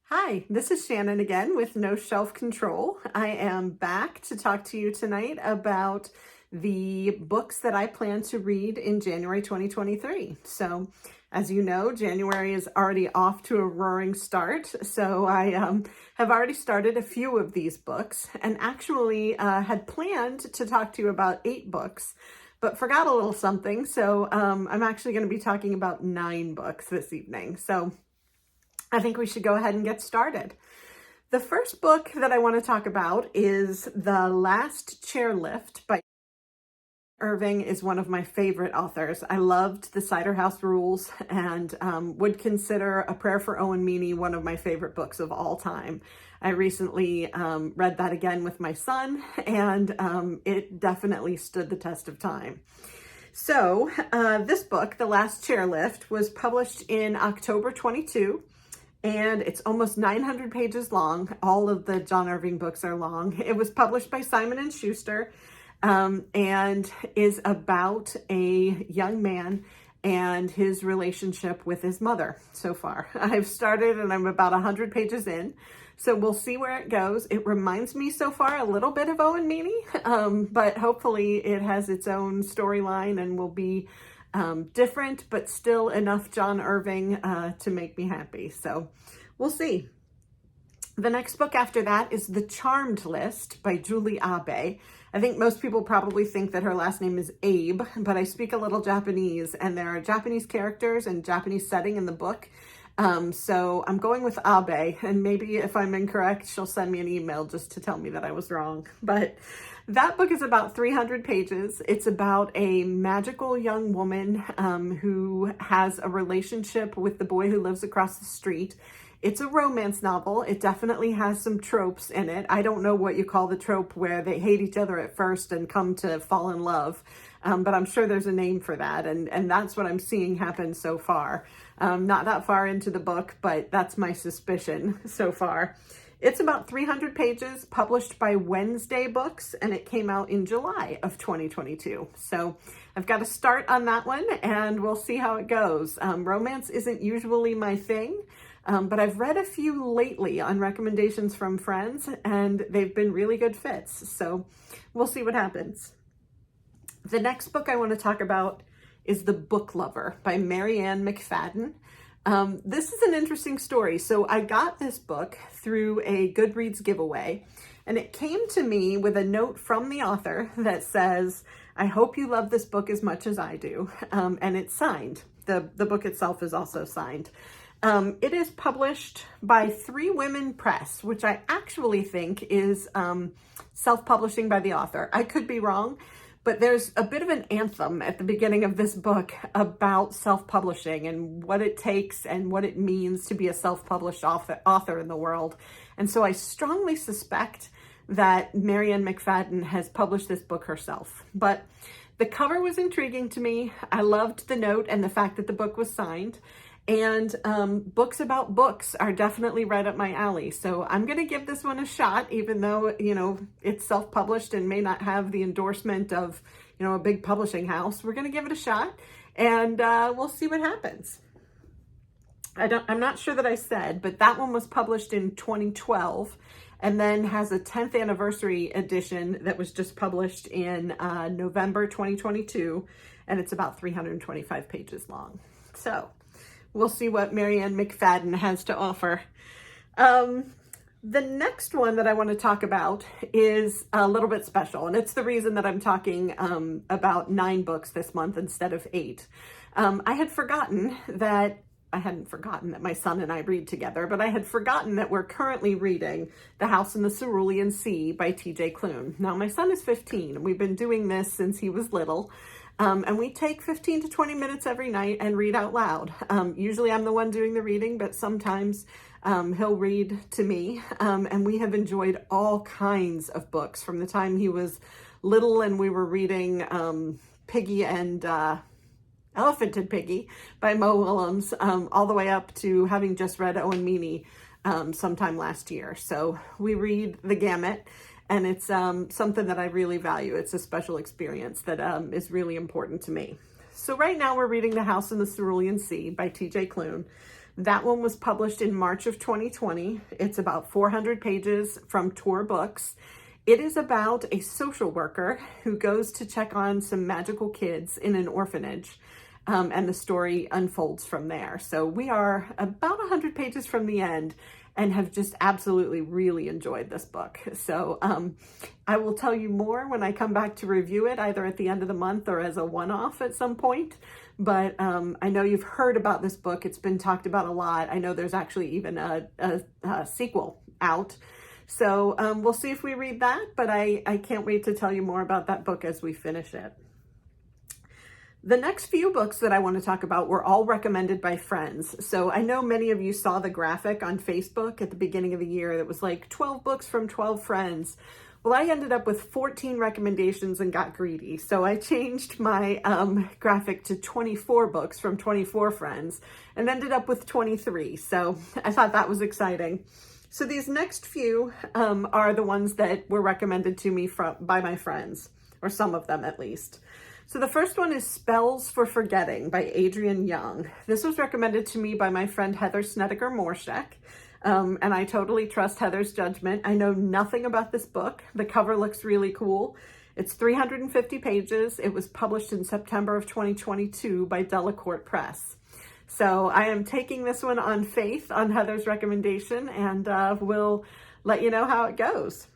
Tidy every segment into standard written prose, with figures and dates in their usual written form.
Hi, this is Shannon again with No Shelf Control. I am back to talk to you tonight about the books that I plan to read in January 2023. So, as you know, January is already off to a roaring start. So I have already started a few of these books and actually had planned to talk to you about 8 books, but forgot a little something. So I'm actually going to be talking about 9 books this evening. So I think we should go ahead and get started. The first book that I want to talk about is The Last Chairlift by Irving. Is one of my favorite authors. I loved The Cider House Rules and would consider A Prayer for Owen Meany one of my favorite books of all time. I recently read that again with my son, and it definitely stood the test of time. So this book, The Last Chairlift, was published in October 22. And it's almost 900 pages long. All of the John Irving books are long. It was published by Simon & Schuster and is about a young man and his relationship with his mother so far. I've started and I'm about 100 pages in, so we'll see where it goes. It reminds me so far a little bit of Owen Meany, but hopefully it has its own storyline and will be different, but still enough John Irving to make me happy. So we'll see. The next book after that is The Charmed List by Julie Abe. I think most people probably think that her last name is Abe, but I speak a little Japanese and there are Japanese characters and Japanese setting in the book. So I'm going with Abe, and maybe if I'm incorrect, she'll send me an email just to tell me that I was wrong. But that book is about 300 pages. It's about a magical young woman who has a relationship with the boy who lives across the street. It's a romance novel. It definitely has some tropes in it. I don't know what you call the trope where they hate each other at first and come to fall in love, but I'm sure there's a name for that, and that's what I'm seeing happen so far. Not that far into the book, but that's my suspicion so far. It's about 300 pages, published by Wednesday Books, and it came out in July of 2022. So I've got to start on that one, and we'll see how it goes. Romance isn't usually my thing, but I've read a few lately on recommendations from friends, and they've been really good fits. So we'll see what happens. The next book I want to talk about is The Book Lover by Marianne McFadden. This is an interesting story. So I got this book through a Goodreads giveaway, and it came to me with a note from the author that says, "I hope you love this book as much as I do." And it's signed. The book itself is also signed. It is published by Three Women Press, which I actually think is self-publishing by the author. I could be wrong, but there's a bit of an anthem at the beginning of this book about self-publishing and what it takes and what it means to be a self-published author in the world. And so I strongly suspect that Marianne McFadden has published this book herself. But the cover was intriguing to me. I loved the note and the fact that the book was signed. And books about books are definitely right up my alley. So I'm going to give this one a shot, even though, it's self-published and may not have the endorsement of, a big publishing house. We're going to give it a shot, and we'll see what happens. I'm not sure that I said, but that one was published in 2012 and then has a 10th anniversary edition that was just published in November 2022, and it's about 325 pages long. So we'll see what Marianne McFadden has to offer. The next one that I want to talk about is a little bit special, and it's the reason that I'm talking about 9 books this month instead of 8. I hadn't forgotten that my son and I read together, but I had forgotten that we're currently reading The House in the Cerulean Sea by T.J. Klune. Now, my son is 15, and we've been doing this since he was little. And we take 15 to 20 minutes every night and read out loud. Usually I'm the one doing the reading, but sometimes he'll read to me. And we have enjoyed all kinds of books from the time he was little and we were reading Piggy and Elephant and Piggy by Mo Willems, all the way up to having just read Owen Meany sometime last year. So we read the gamut. And it's something that I really value. It's a special experience that is really important to me. So right now we're reading The House in the Cerulean Sea by T.J. Klune. That one was published in March of 2020. It's about 400 pages from Tor Books. It is about a social worker who goes to check on some magical kids in an orphanage, and the story unfolds from there. So we are about 100 pages from the end and have just absolutely really enjoyed this book. So I will tell you more when I come back to review it, either at the end of the month or as a one-off at some point. But I know you've heard about this book. It's been talked about a lot. I know there's actually even a sequel out. So we'll see if we read that, but I can't wait to tell you more about that book as we finish it. The next few books that I want to talk about were all recommended by friends. So I know many of you saw the graphic on Facebook at the beginning of the year that was like 12 books from 12 friends. Well, I ended up with 14 recommendations and got greedy. So I changed my graphic to 24 books from 24 friends and ended up with 23. So I thought that was exciting. So these next few are the ones that were recommended to me by my friends, or some of them at least. So the first one is Spells for Forgetting by Adrienne Young. This was recommended to me by my friend Heather Snedeker-Morshek, and I totally trust Heather's judgment. I know nothing about this book. The cover looks really cool. It's 350 pages. It was published in September of 2022 by Delacorte Press. So I am taking this one on faith on Heather's recommendation, and we'll let you know how it goes.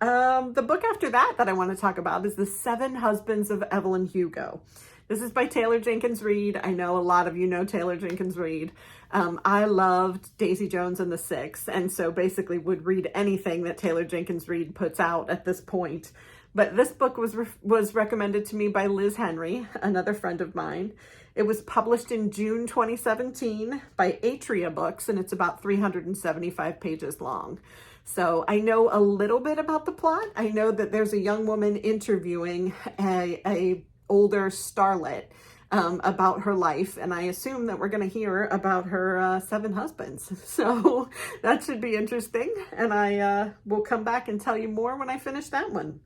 The book after that I want to talk about is The Seven Husbands of Evelyn Hugo. This is by Taylor Jenkins Reid. I know a lot of you know Taylor Jenkins Reid. I loved Daisy Jones and the Six, and so basically would read anything that Taylor Jenkins Reid puts out at this point. But this book was recommended to me by Liz Henry, another friend of mine. It was published in June 2017 by Atria Books, and it's about 375 pages long. So I know a little bit about the plot. I know that there's a young woman interviewing a older starlet about her life, and I assume that we're going to hear about her 7 husbands. So that should be interesting, and I will come back and tell you more when I finish that one.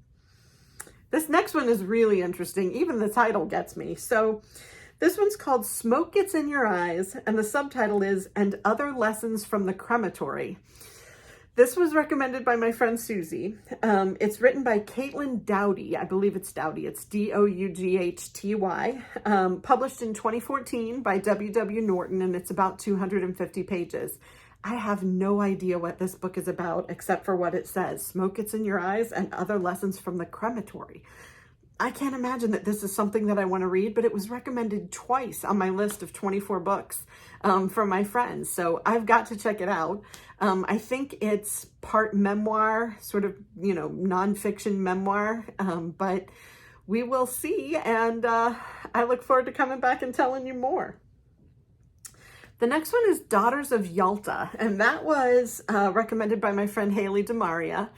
This next one is really interesting. Even the title gets me. So this one's called Smoke Gets in Your Eyes, and the subtitle is And Other Lessons from the Crematory. This was recommended by my friend Susie. It's written by Caitlin Doughty. I believe it's Doughty. It's Doughty. Published in 2014 by W.W. Norton, and it's about 250 pages. I have no idea what this book is about except for what it says. Smoke Gets in Your Eyes and Other Lessons from the Crematory. I can't imagine that this is something that I want to read, but it was recommended twice on my list of 24 books from my friends. So I've got to check it out. I think it's part memoir, sort of, nonfiction memoir, but we will see. And I look forward to coming back and telling you more. The next one is Daughters of Yalta, and that was recommended by my friend Haley DeMaria.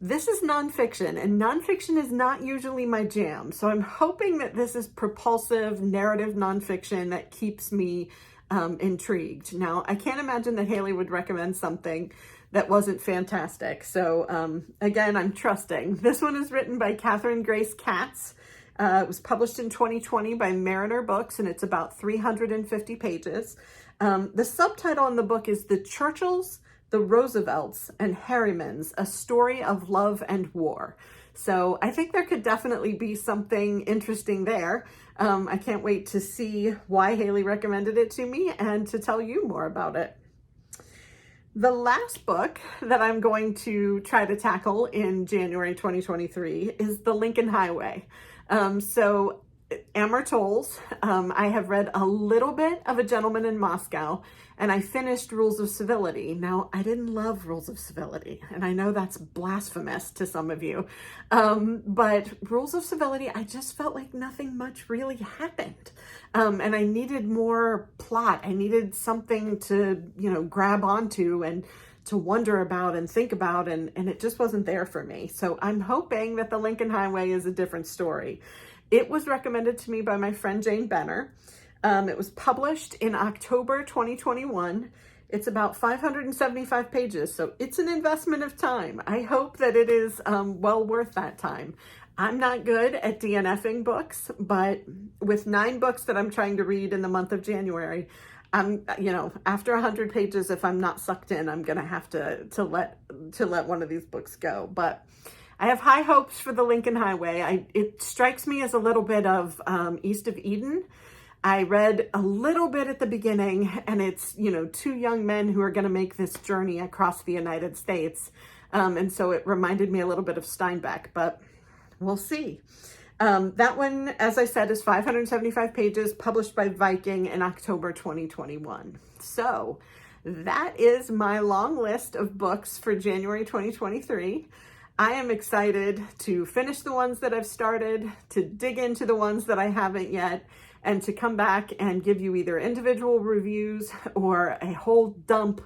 This is nonfiction, and nonfiction is not usually my jam. So I'm hoping that this is propulsive narrative nonfiction that keeps me intrigued. Now, I can't imagine that Haley would recommend something that wasn't fantastic. So again, I'm trusting. This one is written by Catherine Grace Katz. It was published in 2020 by Mariner Books, and it's about 350 pages. The subtitle in the book is The Churchills, the Roosevelts, and Harrimans, A Story of Love and War. So I think there could definitely be something interesting there. I can't wait to see why Haley recommended it to me and to tell you more about it. The last book that I'm going to try to tackle in January 2023 is The Lincoln Highway. So Amor Towles, I have read a little bit of A Gentleman in Moscow, and I finished Rules of Civility. Now, I didn't love Rules of Civility, and I know that's blasphemous to some of you, but Rules of Civility, I just felt like nothing much really happened, and I needed more plot. I needed something to, grab onto and to wonder about and think about, and it just wasn't there for me. So I'm hoping that The Lincoln Highway is a different story. It was recommended to me by my friend Jane Benner. It was published in October 2021. It's about 575 pages, so it's an investment of time. I hope that it is well worth that time. I'm not good at DNFing books, but with 9 books that I'm trying to read in the month of January, I'm, after 100 pages, if I'm not sucked in, I'm going to have to let one of these books go. But I have high hopes for the Lincoln Highway. It strikes me as a little bit of East of Eden. I read a little bit at the beginning, and it's, two young men who are going to make this journey across the United States. And so it reminded me a little bit of Steinbeck, but we'll see. That one, as I said, is 575 pages, published by Viking in October 2021. So that is my long list of books for January 2023. I am excited to finish the ones that I've started, to dig into the ones that I haven't yet, and to come back and give you either individual reviews or a whole dump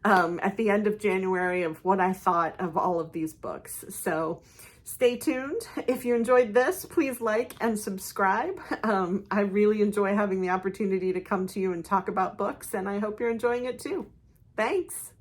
at the end of January of what I thought of all of these books. So stay tuned. If you enjoyed this, please like and subscribe. I really enjoy having the opportunity to come to you and talk about books, and I hope you're enjoying it too. Thanks.